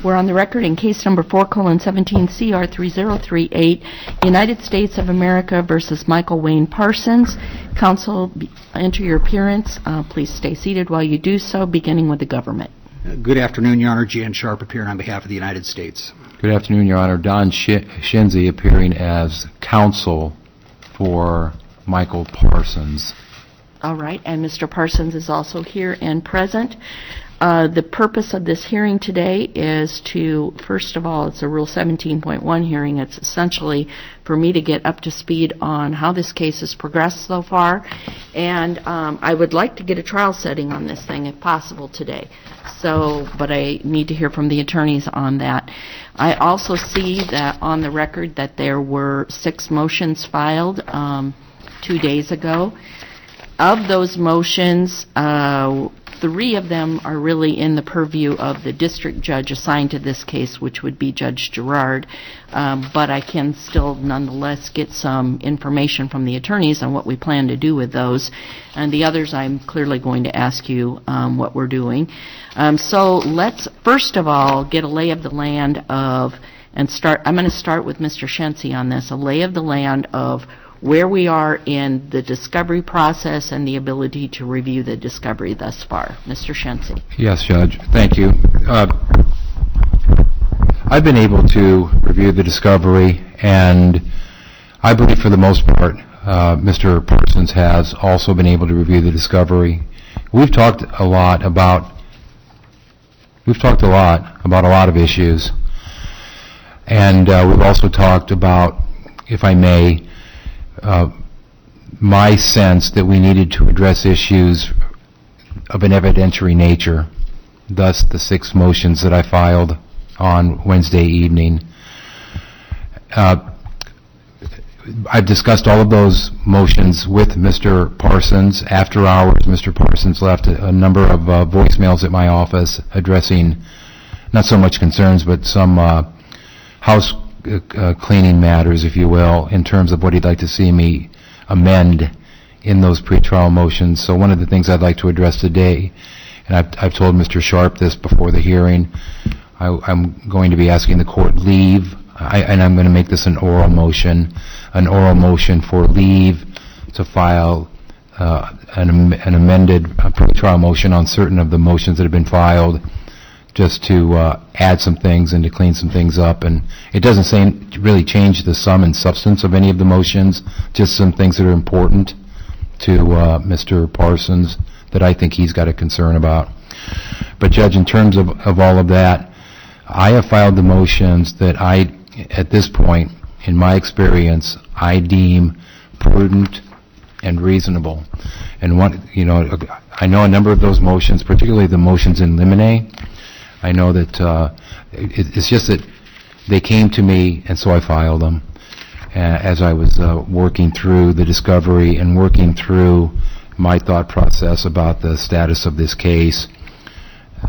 We're on the record in case number 4:17 CR 3038, United States of America versus Michael Wayne Parsons. Counsel, enter your appearance. Please stay seated while you do so, beginning with the government. Good afternoon, Your Honor. Jan Sharp appearing on behalf of the United States. Good afternoon, Your Honor. Don Shinzi appearing as counsel for Michael Parsons. All right, and Mr. Parsons is also here and present. The purpose of this hearing today is to, first of all, it's a Rule 17.1 hearing. It's essentially for me to get up to speed on how this case has progressed so far, and I would like to get a trial setting on this thing if possible today. So, but I need to hear from the attorneys on that. I also see that on the record that there were 6 motions filed 2 days ago. Of those motions, 3 of them are really in the purview of the district judge assigned to this case, which would be Judge Gerard, but I can still nonetheless get some information from the attorneys on what we plan to do with those. And the others, I'm clearly going to ask you what we're doing. So let's first of all get a lay of the land of, and start, I'm going to start with Mr. Shinzi on this, a lay of the land of where we are in the discovery process and the ability to review the discovery thus far. Mr. Shinzi. Yes, Judge. Thank you. I've been able to review the discovery, and I believe for the most part Mr. Parsons has also been able to review the discovery. We've talked a lot about a lot of issues, and we've also talked about, if I may, my sense that we needed to address issues of an evidentiary nature, thus the 6 motions that I filed on Wednesday evening. I've discussed all of those motions with Mr. Parsons. After hours, Mr. Parsons left a number of voicemails at my office addressing not so much concerns, but some house cleaning matters, if you will, in terms of what he'd like to see me amend in those pretrial motions. So one of the things I'd like to address today, and I've told Mr. Sharp this before the hearing, I'm going to be asking the court leave, and I'm going to make this an oral motion for leave to file an amended pretrial motion on certain of the motions that have been filed, just to add some things and to clean some things up. And it doesn't really change the sum and substance of any of the motions, just some things that are important to Mr. Parsons that I think he's got a concern about. But Judge, in terms of all of that, I have filed the motions that at this point, in my experience, I deem prudent and reasonable. And I know a number of those motions, particularly the motions in limine. I know that it's just that they came to me, and so I filed them as I was working through the discovery and working through my thought process about the status of this case.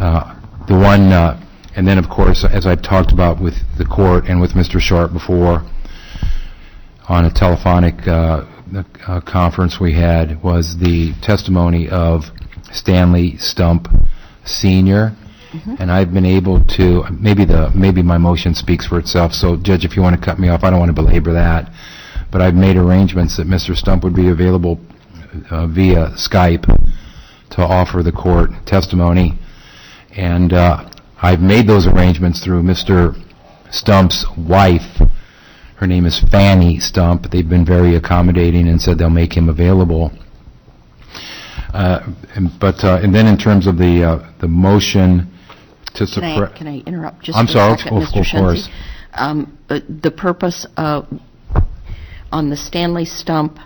And then, of course, as I've talked about with the court and with Mr. Sharp before, on a telephonic conference we had, was the testimony of Stanley Stump Sr., and I've been able to, maybe my motion speaks for itself, so Judge, if you want to cut me off, I don't want to belabor that, but I've made arrangements that Mr. Stump would be available via Skype to offer the court testimony, and I've made those arrangements through Mr. Stump's wife. Her name is Fanny Stump. They've been very accommodating and said they'll make him available. And then in terms of the motion to suppress... Can I interrupt just for a second, Mr. Shinzi? The purpose on the Stanley Stump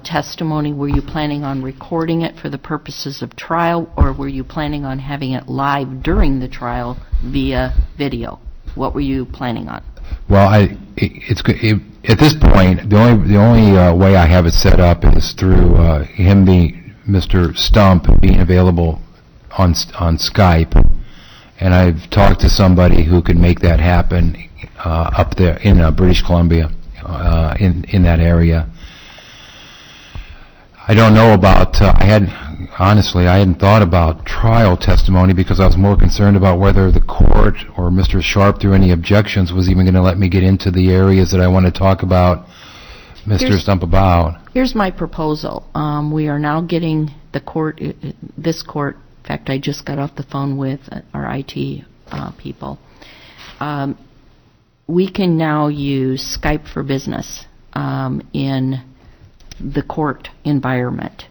testimony, were you planning on recording it for the purposes of trial, or were you planning on having it live during the trial via video? What were you planning on? Well, at this point, the only way I have it set up is through Mr. Stump being available on Skype, and I've talked to somebody who could make that happen up there in British Columbia, in that area. I don't know about, I had honestly, I hadn't thought about trial testimony because I was more concerned about whether the court or Mr. Sharp, through any objections, was even going to let me get into the areas that I want to talk about Mr. Stump about. Here's my proposal. We are now getting the court, this court, in fact, I just got off the phone with our IT people. We can now use Skype for Business in the court environment.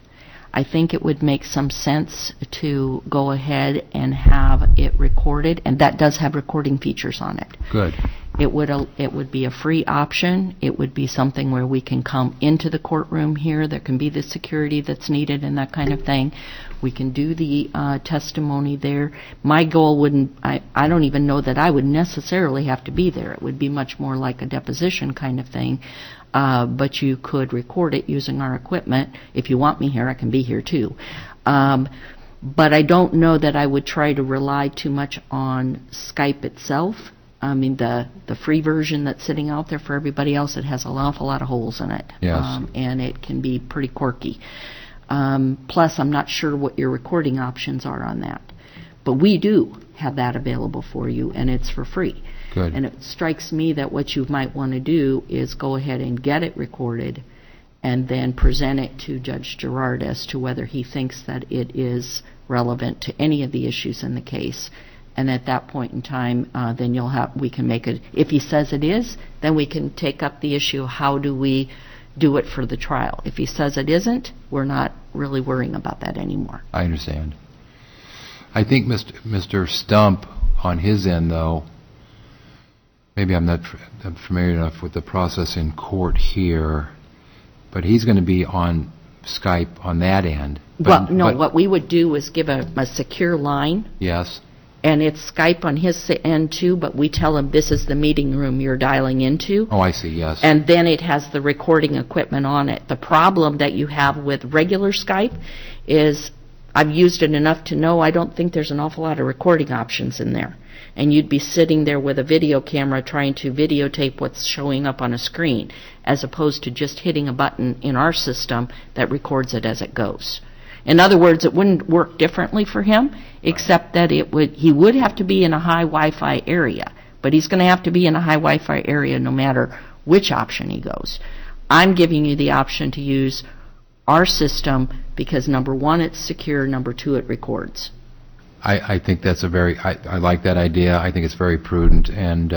I think it would make some sense to go ahead and have it recorded, and that does have recording features on it. Good. It would be a free option. It would be something where we can come into the courtroom here. There can be the security that's needed and that kind of thing. We can do the testimony there. My goal wouldn't, I don't even know that I would necessarily have to be there. It would be much more like a deposition kind of thing. But you could record it using our equipment. If you want me here, I can be here too. But I don't know that I would try to rely too much on Skype itself. I mean, the free version that's sitting out there for everybody else, it has an awful lot of holes in it. Yes. And it can be pretty quirky. Plus, I'm not sure what your recording options are on that. But we do have that available for you, and it's for free. Good. And it strikes me that what you might want to do is go ahead and get it recorded and then present it to Judge Gerard as to whether he thinks that it is relevant to any of the issues in the case. And at that point in time, then we can make it, if he says it is, then we can take up the issue of how do we do it for the trial. If he says it isn't, we're not really worrying about that anymore. I understand. I think Mr. Stump, on his end, though, maybe I'm not familiar enough with the process in court here, but he's going to be on Skype on that end. But what we would do is give a secure line. Yes. And it's Skype on his end too, but we tell him this is the meeting room you're dialing into. Oh, I see, yes. And then it has the recording equipment on it. The problem that you have with regular Skype is I've used it enough to know I don't think there's an awful lot of recording options in there. And you'd be sitting there with a video camera trying to videotape what's showing up on a screen, as opposed to just hitting a button in our system that records it as it goes. In other words, it wouldn't work differently for him, except that he would have to be in a high Wi-Fi area. But he's going to have to be in a high Wi-Fi area no matter which option he goes. I'm giving you the option to use our system because, number one, it's secure, number two, it records. I think that's I like that idea. I think it's very prudent, and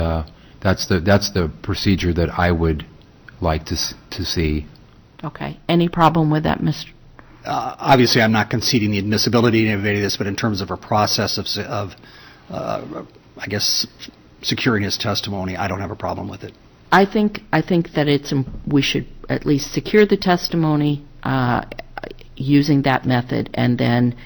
that's the procedure that I would like to see. Okay. Any problem with that, Mr.? Obviously, I'm not conceding the admissibility of any of this, but in terms of a process of I guess, securing his testimony, I don't have a problem with it. I think that we should at least secure the testimony using that method, and then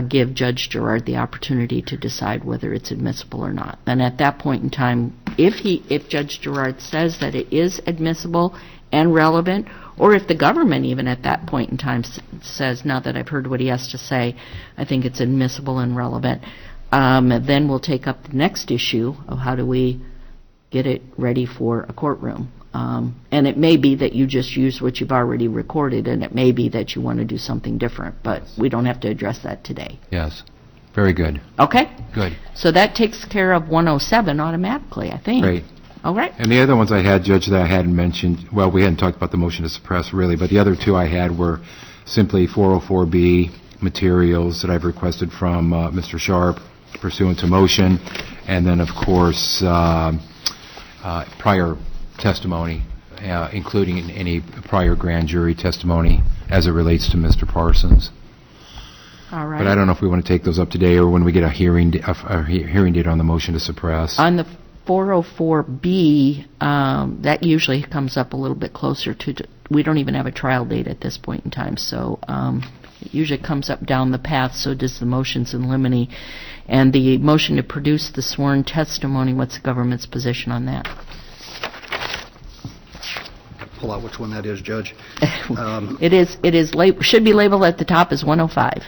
give Judge Gerard the opportunity to decide whether it's admissible or not. And at that point in time, if Judge Gerard says that it is admissible and relevant, or if the government even at that point in time says, now that I've heard what he has to say, I think it's admissible and relevant, then we'll take up the next issue of how do we get it ready for a courtroom. And it may be that you just use what you've already recorded, and it may be that you want to do something different, but we don't have to address that today. Yes. Very good. Okay? Good. So that takes care of 107 automatically, I think. Great. All right. And the other ones I had, Judge, that I hadn't mentioned, well, we hadn't talked about the motion to suppress, really, but the other two I had were simply 404B materials that I've requested from Mr. Sharp pursuant to motion, and then, of course, prior testimony, including any prior grand jury testimony as it relates to Mr. Parsons. All right. But I don't know if we want to take those up today or when we get a hearing date on the motion to suppress. On the 404B, that usually comes up a little bit closer to, we don't even have a trial date at this point in time, so it usually comes up down the path, so does the motions in limine. And the motion to produce the sworn testimony, what's the government's position on that? Pull out which one that is, Judge. It should be labeled at the top as 105.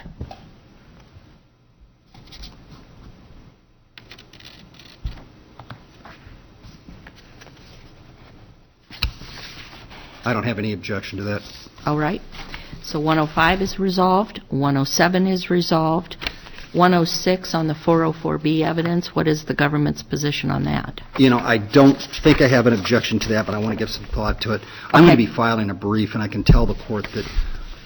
I don't have any objection to that. All right. So 105 is resolved, 107 is resolved, 106 on the 404B evidence. What is the government's position on that? I don't think I have an objection to that, but I want to give some thought to it. I'm going to be filing a brief, and I can tell the court that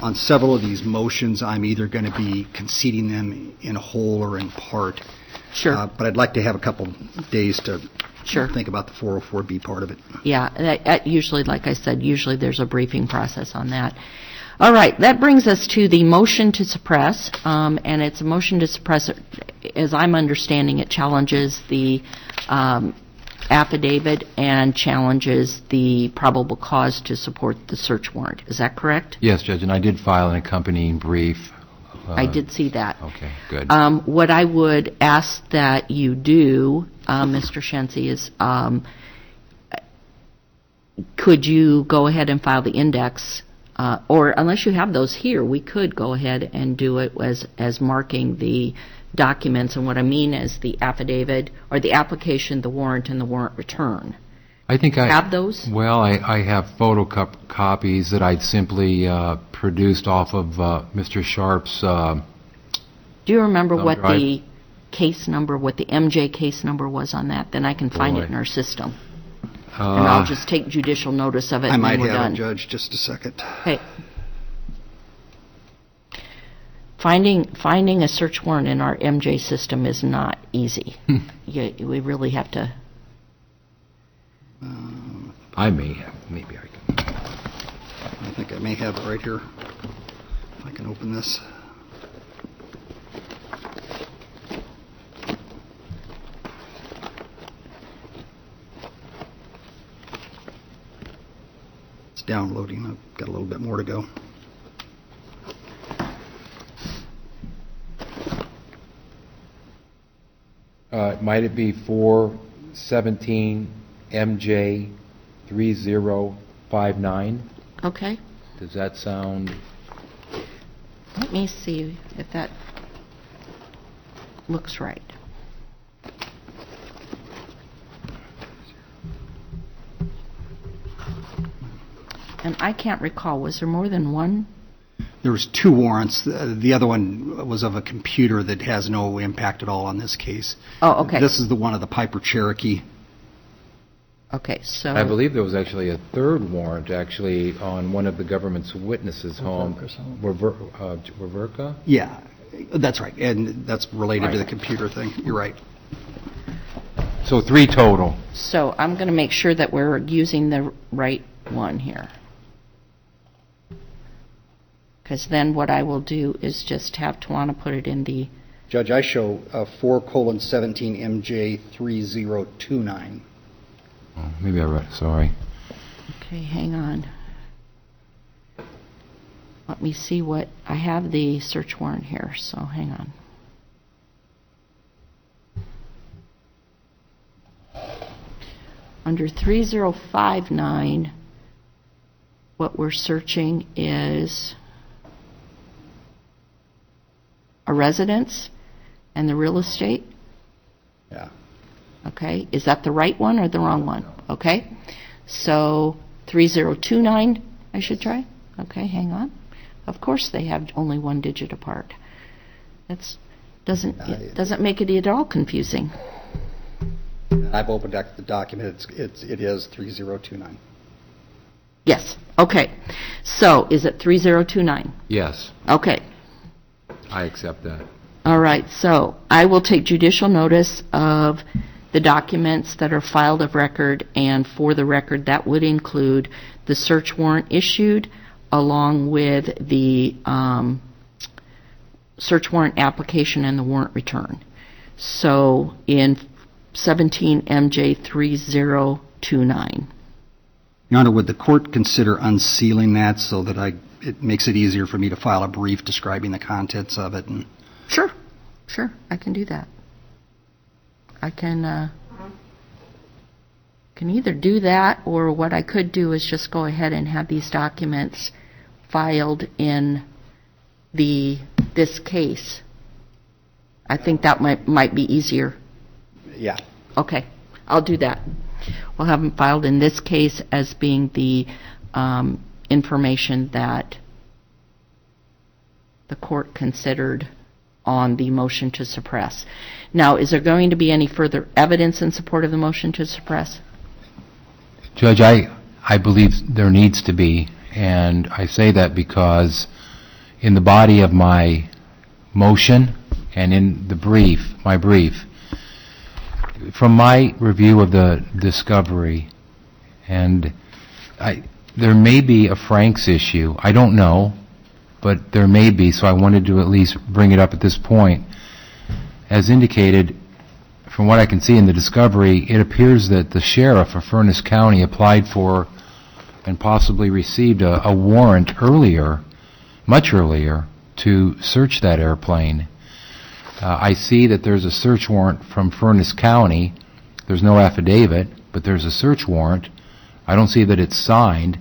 on several of these motions, I'm either going to be conceding them in whole or in part. Sure. But I'd like to have a couple days to think about the 404B part of it. Yeah, usually, like I said, usually there's a briefing process on that. All right, that brings us to the motion to suppress, and it's a motion to suppress, as I'm understanding it, challenges the affidavit and challenges the probable cause to support the search warrant. Is that correct? Yes, Judge, and I did file an accompanying brief. I did see that. Okay, good. What I would ask that you do, Mr. Shency, is could you go ahead and file the index, or unless you have those here, we could go ahead and do it as marking the documents, and what I mean is the affidavit, or the application, the warrant, and the warrant return. I think I have those? Well, I have photocopies that I'd simply produced off of Mr. Sharp's. Do you remember what drive? the case number, what the MJ case number was on that? Then I can find it in our system. And I'll just take judicial notice of it, I and might then we're have done. it, Judge, just a second. Okay. Finding a search warrant in our MJ system is not easy. We really have to. Maybe I can. I think I may have it right here. If I can open this. It's downloading. I've got a little bit more to go. Might it be 417 MJ 3059? Okay. Does that sound? Let me see if that looks right. And I can't recall, was there more than one? There was 2 warrants. The other one was of a computer that has no impact at all on this case. Oh, okay. This is the one of the Piper Cherokee. Okay, so... I believe there was actually a third warrant, actually, on one of the government's witnesses' home. Waverka? Yeah, that's right. And that's related to the computer thing. You're right. So 3 total. So I'm going to make sure that we're using the right one here. Because then what I will do is just have Tawana put it in the... Judge, I show 4:17 MJ 3029. Oh, maybe I read. Sorry. Okay, hang on. Let me see what... I have the search warrant here, so hang on. Under 3059, what we're searching is a residence and the real estate. Yeah. Okay, is that the right one or the wrong one? Okay, so 3029, I should try? Okay, hang on. Of course they have only one digit apart. It doesn't make it at all confusing. I've opened up the document. It is 3029. Yes, okay. So, is it 3029? Yes, Okay. I accept that. All right, so I will take judicial notice of the documents that are filed of record, and for the record, that would include the search warrant issued along with the search warrant application and the warrant return. So in 17 MJ 3029. Your Honor, would the court consider unsealing that so that it makes it easier for me to file a brief describing the contents of it? And Sure, I can do that. I can either do that, or what I could do is just go ahead and have these documents filed in this case. I think that might be easier. yeah. Okay, I'll do that. We'll have them filed in this case as being the information that the court considered on the motion to suppress. Now, is there going to be any further evidence in support of the motion to suppress? Judge, I believe there needs to be, and I say that because in the body of my motion and in the brief, from my review of the discovery, and there may be a Franks issue. I don't know, but there may be, so I wanted to at least bring it up at this point. As indicated, from what I can see in the discovery, it appears that the sheriff of Furnace County applied for and possibly received a warrant earlier, much earlier, to search that airplane. I see that there's a search warrant from Furnace County. There's no affidavit, but there's a search warrant. I don't see that it's signed,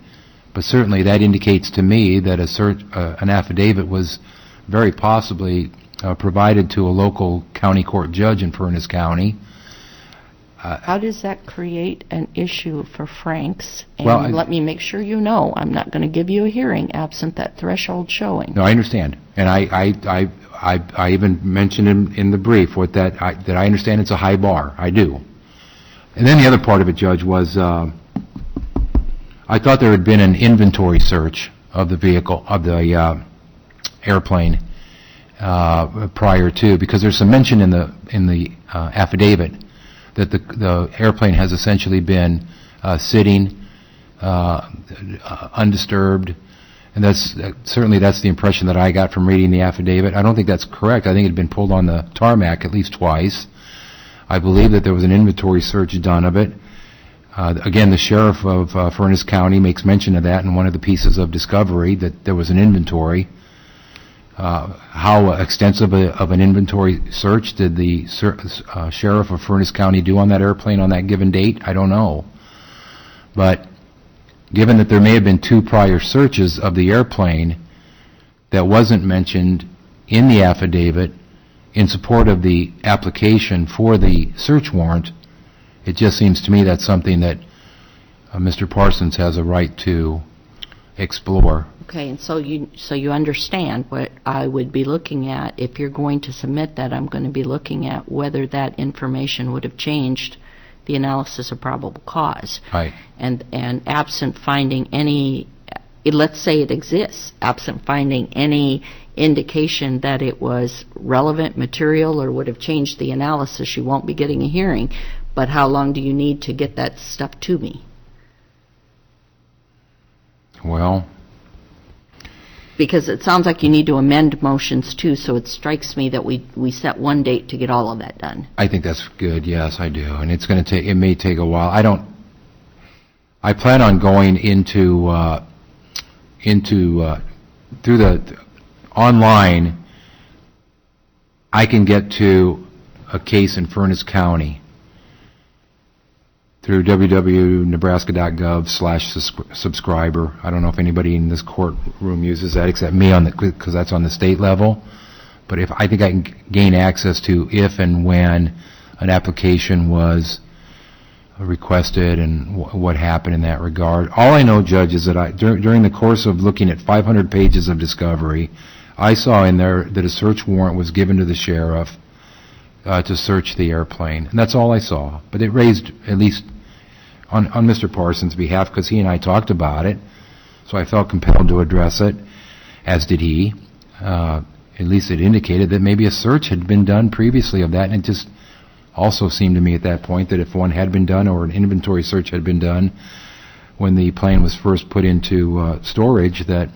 but certainly that indicates to me that an affidavit was very possibly provided to a local county court judge in Furnace County. How does that create an issue for Franks? And well, let me make sure you know, I'm not going to give you a hearing absent that threshold showing. No, I understand, and I even mentioned in the brief that I understand it's a high bar. I do. And then the other part of it, Judge, was I thought there had been an inventory search of the vehicle, of the airplane prior to, because there's some mention in the affidavit that the airplane has essentially been sitting undisturbed, and that's the impression that I got from reading the affidavit. I don't think that's correct. I think it had been pulled on the tarmac at least twice. I believe that there was an inventory search done of it. Again, the sheriff of Furnace County makes mention of that in one of the pieces of discovery, that there was an inventory. How extensive of an inventory search did the sheriff of Furnace County do on that airplane on that given date? I don't know. But given that there may have been 2 prior searches of the airplane that wasn't mentioned in the affidavit in support of the application for the search warrant, it just seems to me that's something that Mr. Parsons has a right to explore. Okay, and so you understand what I would be looking at. If you're going to submit that, I'm going to be looking at whether that information would have changed the analysis of probable cause. Right. And absent finding any, let's say it exists, absent finding any indication that it was relevant material or would have changed the analysis, you won't be getting a hearing. But how long do you need to get that stuff to me? Well, because it sounds like you need to amend motions too, so it strikes me that we set one date to get all of that done. I think that's good. Yes, I do, and it may take a while. I plan on going into through the online. I can get to a case in Furnace County through www.nebraska.gov/subscriber. I don't know if anybody in this courtroom uses that except me, because that's on the state level. But I think I can gain access to if and when an application was requested and what happened in that regard. All I know, Judge, is that during the course of looking at 500 pages of discovery, I saw in there that a search warrant was given to the sheriff to search the airplane. And that's all I saw. But it raised, at least on Mr. Parsons' behalf, because he and I talked about it, so I felt compelled to address it, as did he. At least it indicated that maybe a search had been done previously of that, and it just also seemed to me at that point that if one had been done or an inventory search had been done when the plane was first put into storage, that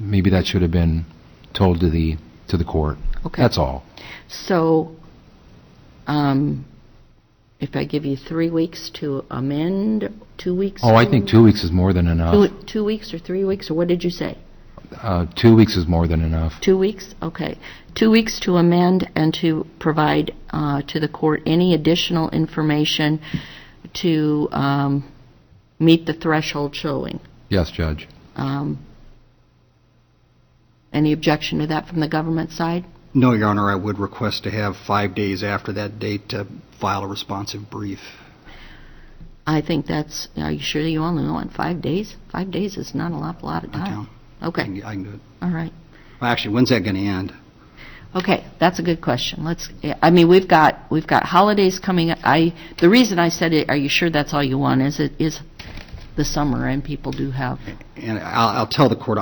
maybe that should have been told to the court. Okay. That's all. So, if I give you 3 weeks to amend, 2 weeks? Oh, I think 2 weeks is more than enough. 2 weeks or 3 weeks, or what did you say? 2 weeks is more than enough. 2 weeks? Okay. 2 weeks to amend and to provide to the court any additional information to meet the threshold showing. Yes, Judge. Any objection to that from the government side? No, Your Honor, I would request to have 5 days after that date to file a responsive brief. I think that's, are you sure you only want 5 days? 5 days is not a lot of time. I Okay. can do it. All right. Well, actually, when's that going to end? Okay, that's a good question. We've got holidays coming up. The reason I said it, are you sure that's all you want, is it is the summer and people do have. And I'll tell the court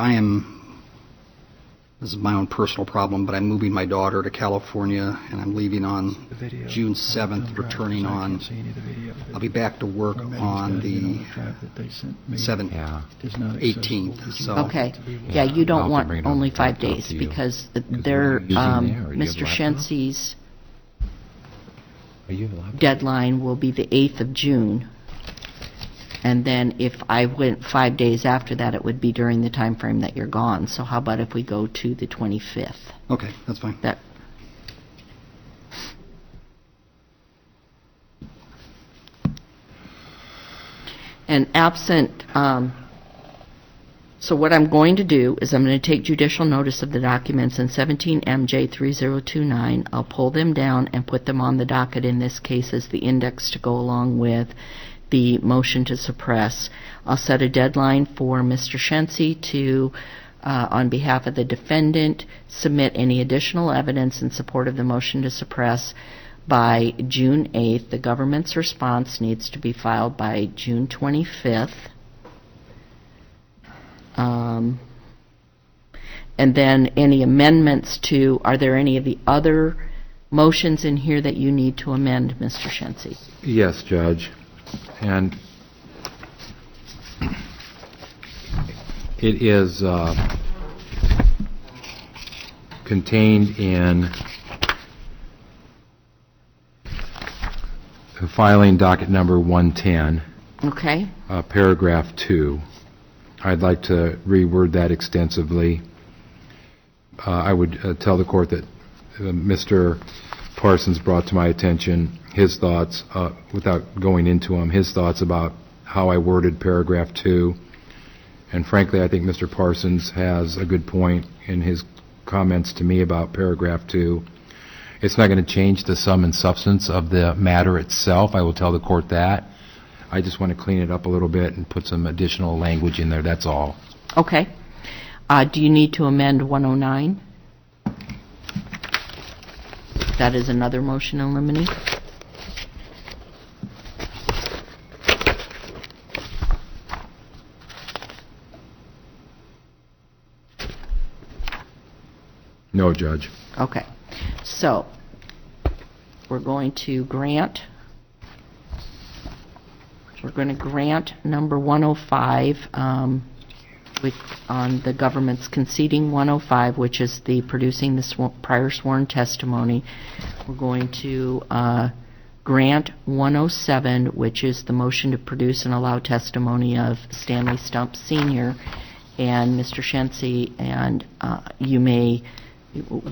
this is my own personal problem, but I'm moving my daughter to California, and I'm leaving on June 7th, returning on, I'll be back to work on the 18th. So. Okay. Yeah, you don't want only 5 days, because Mr. Shensi's deadline will be the 8th of June. And then if I went 5 days after that, it would be during the time frame that you're gone. So how about if we go to the 25th? Okay, that's fine. And absent, so what I'm going to do is I'm going to take judicial notice of the documents in 17MJ3029. I'll pull them down and put them on the docket in this case as the index to go along with the motion to suppress. I'll set a deadline for Mr. Shensi to, on behalf of the defendant, submit any additional evidence in support of the motion to suppress by June 8th. The government's response needs to be filed by June 25th. And then any amendments to, are there any of the other motions in here that you need to amend, Mr. Shensi? Yes, Judge. And it is contained in the filing docket number 110, Okay. paragraph 2. I'd like to reword that extensively. I would tell the court that Mr. Parsons brought to my attention his thoughts, without going into them, his thoughts about how I worded paragraph 2. And frankly, I think Mr. Parsons has a good point in his comments to me about paragraph 2. It's not going to change the sum and substance of the matter itself. I will tell the court that. I just want to clean it up a little bit and put some additional language in there, that's all. Okay. Do you need to amend 109? That is another motion in limine. No, Judge. Okay. So, we're going to grant number 105 on the government's conceding 105, which is the producing the prior sworn testimony. We're going to grant 107, which is the motion to produce and allow testimony of Stanley Stump Sr. and Mr. Shensi, and you may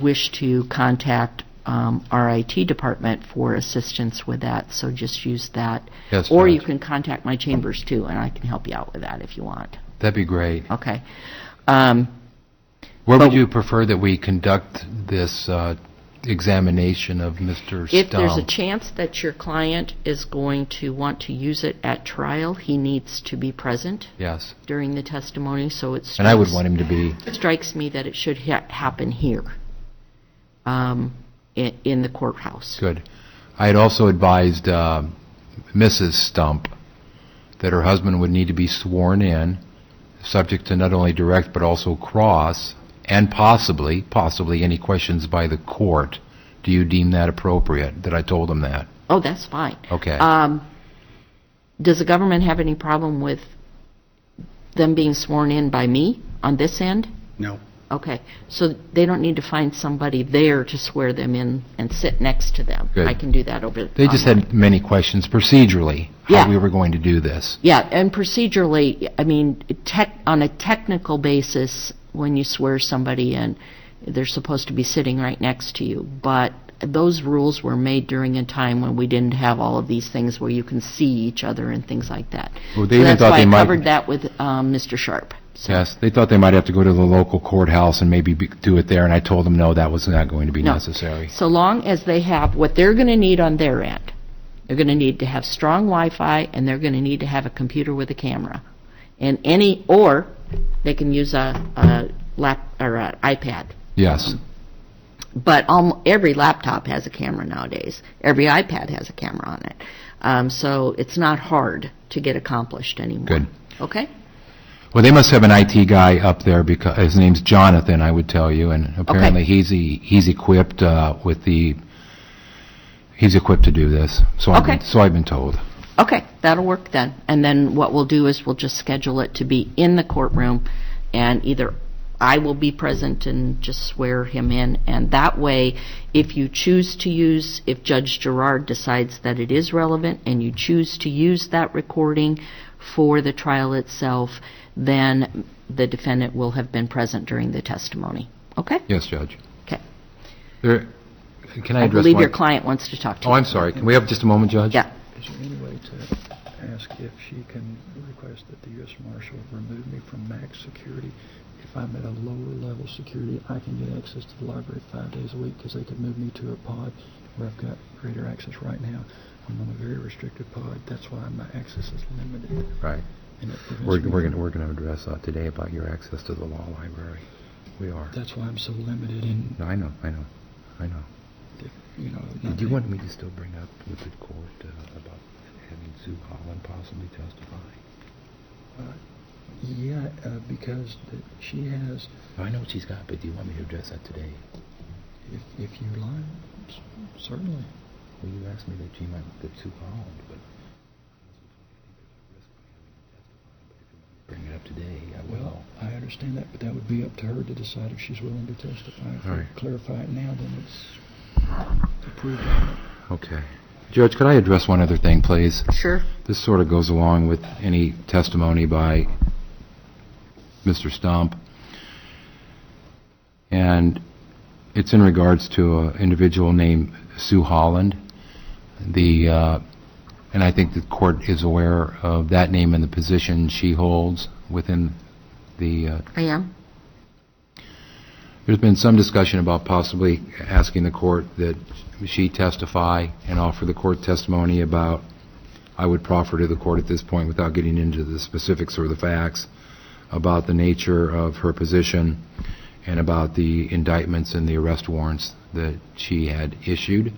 wish to contact our IT department for assistance with that, so just use that. Yes, or Judge. you can contact my chambers too, and I can help you out with that if you want. That'd be great. Okay. Where would you prefer that we conduct this examination of Mr. Stump? If there's a chance that your client is going to want to use it at trial, he needs to be present. Yes. During the testimony, so it strikes, And I would want him to be. It strikes me that it should happen here, in the courthouse. Good. I had also advised Mrs. Stump that her husband would need to be sworn in, subject to not only direct but also cross, and possibly any questions by the court. Do you deem that appropriate, that I told him that? Oh, that's fine. Okay. Does the government have any problem with them being sworn in by me on this end? No. Okay. So they don't need to find somebody there to swear them in and sit next to them. Good. I can do that over. They just had many questions procedurally, how Yeah. we were going to do this. Yeah, and procedurally, I mean, on a technical basis, when you swear somebody in, they're supposed to be sitting right next to you. But those rules were made during a time when we didn't have all of these things where you can see each other and things like that. Well, they So even that's thought why they I might- covered that with Mr. Sharp. So, Yes, they thought they might have to go to the local courthouse and maybe do it there, and I told them no, that was not going to be No. necessary. so long as they have what they're going to need on their end, they're going to need to have strong Wi-Fi, and they're going to need to have a computer with a camera, and or they can use a lap or an iPad Yes. But every laptop has a camera nowadays. Every iPad has a camera on it. So it's not hard to get accomplished anymore. Good. Okay? Well, they must have an IT guy up there because his name's Jonathan, I would tell you, and apparently he's equipped he's equipped to do this. So I've been told. Okay, that'll work then. And then what we'll do is we'll just schedule it to be in the courtroom, and either I will be present and just swear him in, and that way, if you choose to use, if Judge Gerard decides that it is relevant and you choose to use that recording for the trial itself, then the defendant will have been present during the testimony. Okay? Yes, Judge. Okay. Can I I address believe one? your client wants to talk to you. Oh, I'm sorry. Can we have just a moment, Judge? Yeah. Is there any way to ask if she can request that the U.S. Marshal remove me from max security? If I'm at a lower level security, I can get access to the library 5 days a week because they could move me to a pod where I've got greater access right now. I'm on a very restricted pod. That's why my access is limited. Right. And it prevents We're me going to address today about your access to the law library. We are. That's why I'm so limited in. No, I know. You know. Do you want me to still bring up with the court about having Sue Holland possibly testify? Yeah, because she has. I know what she's got, but do you want me to address that today? If you like, certainly. Well, you asked me that she might get Sue Holland, but bring it up today. I will. Well, I understand that, but that would be up to her to decide if she's willing to testify. If we clarify it now, then it's approved. Okay. Judge, could I address one other thing, please? Sure. This sort of goes along with any testimony by Mr. Stump. And it's in regards to an individual named Sue Holland. And I think the court is aware of that name and the position she holds within the... I am. There's been some discussion about possibly asking the court that she testify and offer the court testimony about, I would proffer to the court at this point without getting into the specifics or the facts, about the nature of her position and about the indictments and the arrest warrants that she had issued.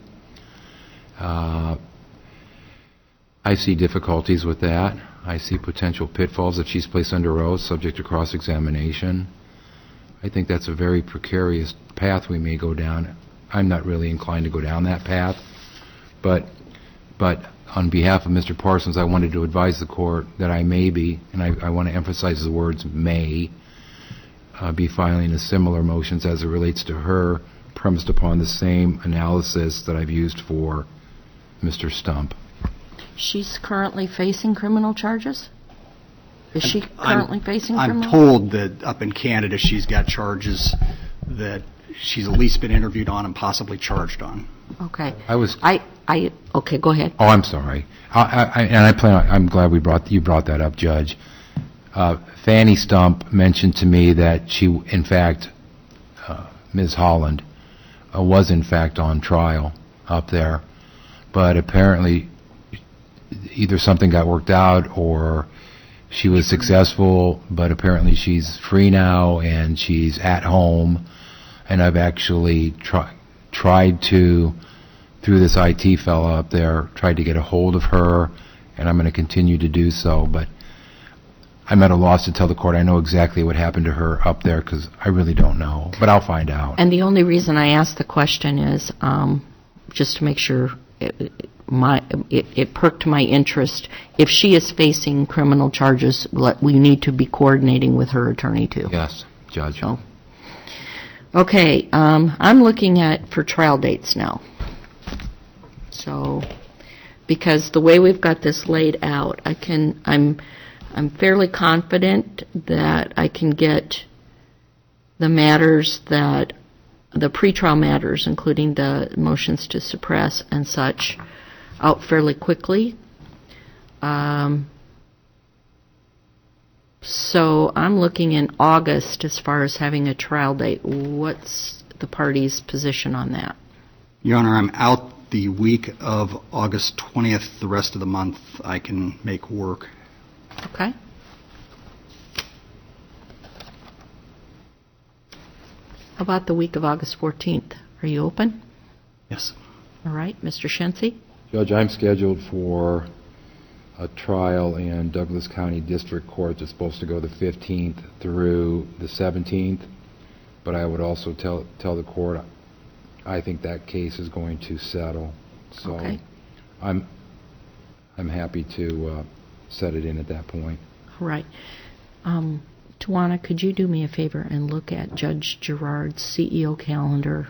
I see difficulties with that. I see potential pitfalls if she's placed under oath, subject to cross-examination. I think that's a very precarious path we may go down. I'm not really inclined to go down that path. But on behalf of Mr. Parsons, I wanted to advise the court that I may be, and I want to emphasize the words may, be filing a similar motions as it relates to her, premised upon the same analysis that I've used for Mr. Stump. She's currently facing criminal charges? Is she currently facing criminal? I'm told that up in Canada she's got charges that she's at least been interviewed on and possibly charged on. Okay. Okay, go ahead. Oh, I'm sorry. I'm glad you brought that up, Judge. Fanny Stump mentioned to me that she, in fact, Ms. Holland, was in fact on trial up there, but apparently either something got worked out or she was successful, but apparently she's free now and she's at home. And I've actually tried to, through this IT fellow up there, tried to get a hold of her, and I'm going to continue to do so. But I'm at a loss to tell the court I know exactly what happened to her up there because I really don't know. But I'll find out. And the only reason I asked the question is just to make sure it perked my interest. If she is facing criminal charges, we need to be coordinating with her attorney too. Yes, Judge. So, okay, I'm looking at for trial dates now. So, because the way we've got this laid out, I'm fairly confident that I can get the matters that the pretrial matters, including the motions to suppress and such, out fairly quickly. So I'm looking in August as far as having a trial date. What's the party's position on that? Your Honor, I'm out the week of August 20th. The rest of the month I can make work. Okay. How about the week of August 14th? Are you open? Yes. All right, Mr. Shensi? Judge, I'm scheduled for a trial in Douglas County District Court that's supposed to go the 15th through the 17th, but I would also tell the court I think that case is going to settle. So Okay. I'm happy to set it in at that point. All right. Tawana, could you do me a favor and look at Judge Gerard's CEO calendar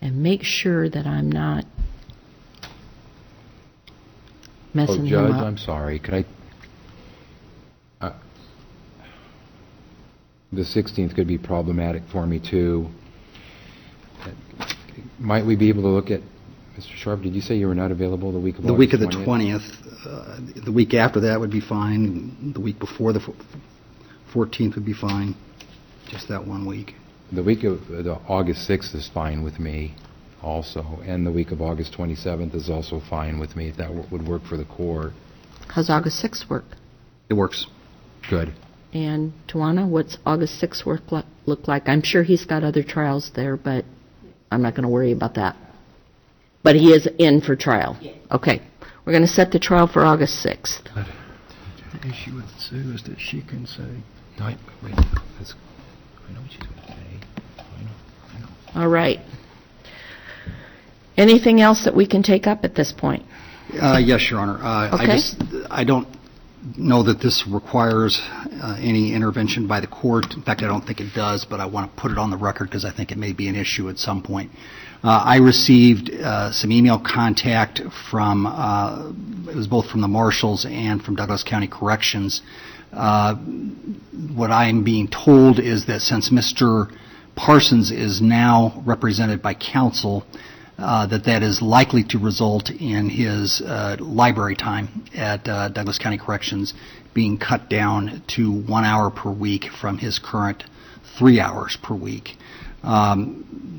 and make sure that I'm not messing him Judge, up? I'm sorry. Could the 16th could be problematic for me too. Might we be able to look at, Mr. Sharp, did you say you were not available the week of The week of the 20th? 20th. The week after that would be fine. The week before the 14th would be fine. Just that 1 week. The week of August 6th is fine with me also, and the week of August 27th is also fine with me, if that would work for the court. How's August 6th work? It works. Good. And Tawana, what's August 6th look like? I'm sure he's got other trials there, but I'm not going to worry about that. But he is in for trial. Yeah. Okay. We're going to set the trial for August 6th. The issue with Sue is that she can say, No, wait. I know what she's going to say. I know. All right. Anything else that we can take up at this point? Yes, Your Honor. Okay. I don't know that this requires any intervention by the court. In fact, I don't think it does, but I want to put it on the record because I think it may be an issue at some point. I received some email contact from, it was both from the marshals and from Douglas County Corrections. What I'm being told is that since Mr. Parsons is now represented by counsel, that is likely to result in his library time at Douglas County Corrections being cut down to 1 hour per week from his current 3 hours per week.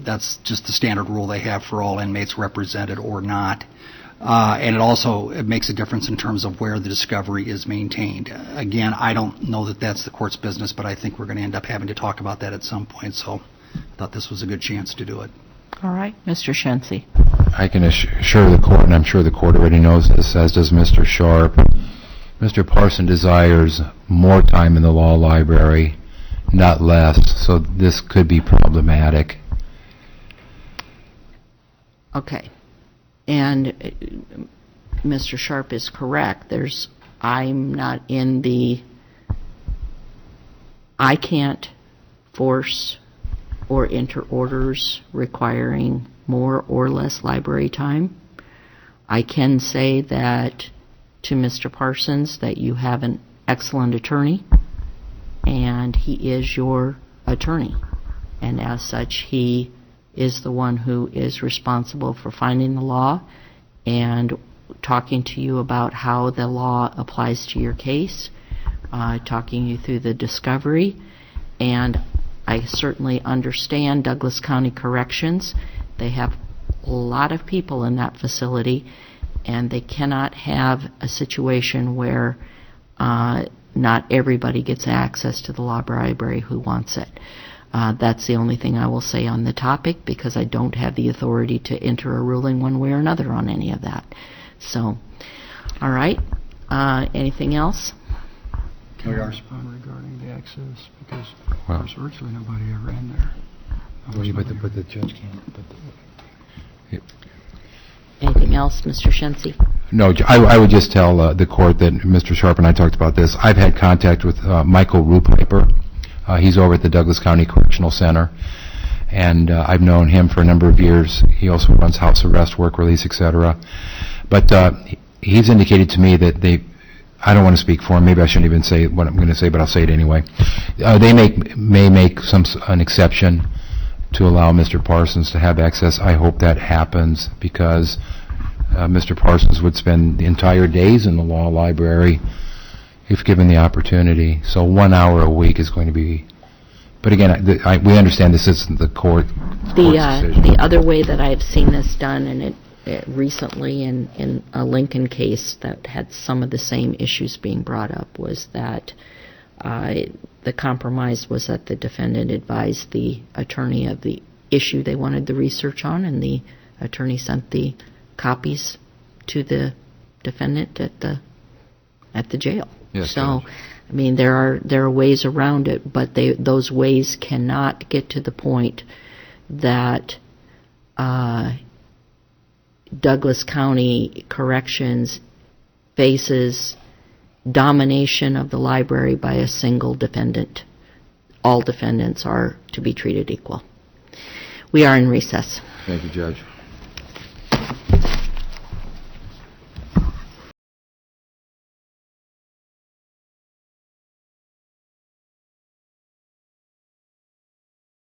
That's just the standard rule they have for all inmates, represented or not. And it makes a difference in terms of where the discovery is maintained. Again, I don't know that that's the court's business, but I think we're going to end up having to talk about that at some point, so I thought this was a good chance to do it. All right. Mr. Shensi. I can assure the court, and I'm sure the court already knows this, as does Mr. Sharp, Mr. Parson desires more time in the law library, not less, so this could be problematic. Okay. And Mr. Sharp is correct. I can't force or enter orders requiring more or less library time. I can say that to Mr. Parsons that you have an excellent attorney and he is your attorney. And as such, he is the one who is responsible for finding the law and talking to you about how the law applies to your case, talking you through the discovery. And I certainly understand Douglas County Corrections. They have a lot of people in that facility, and they cannot have a situation where not everybody gets access to the law library who wants it. That's the only thing I will say on the topic, because I don't have the authority to enter a ruling one way or another on any of that. So, all right. Anything else? can I respond regarding the access? Because there's virtually nobody ever in there. But the judge can't. Anything else, Mr. Shensi? No, I would just tell the court that Mr. Sharp and I talked about this. I've had contact with Michael W Piper. He's over at the Douglas County Correctional Center, and I've known him for a number of years. He also runs house arrest, work release, etc. But he's indicated to me that I don't want to speak for him. Maybe I shouldn't even say what I'm going to say, but I'll say it anyway. They may make an exception to allow Mr. Parsons to have access. I hope that happens, because Mr. Parsons would spend the entire days in the law library if given the opportunity. So 1 hour a week is going to be... But again, we understand this isn't the court decision. The other way that I've seen this done, and it recently in a Lincoln case that had some of the same issues being brought up, was that The compromise was that the defendant advised the attorney of the issue they wanted the research on, and the attorney sent the copies to the defendant at the jail. Yes, so, Judge. I mean, there are ways around it, but those ways cannot get to the point that Douglas County Corrections faces domination of the library by a single defendant. All defendants are to be treated equal. We are in recess. Thank you, Judge.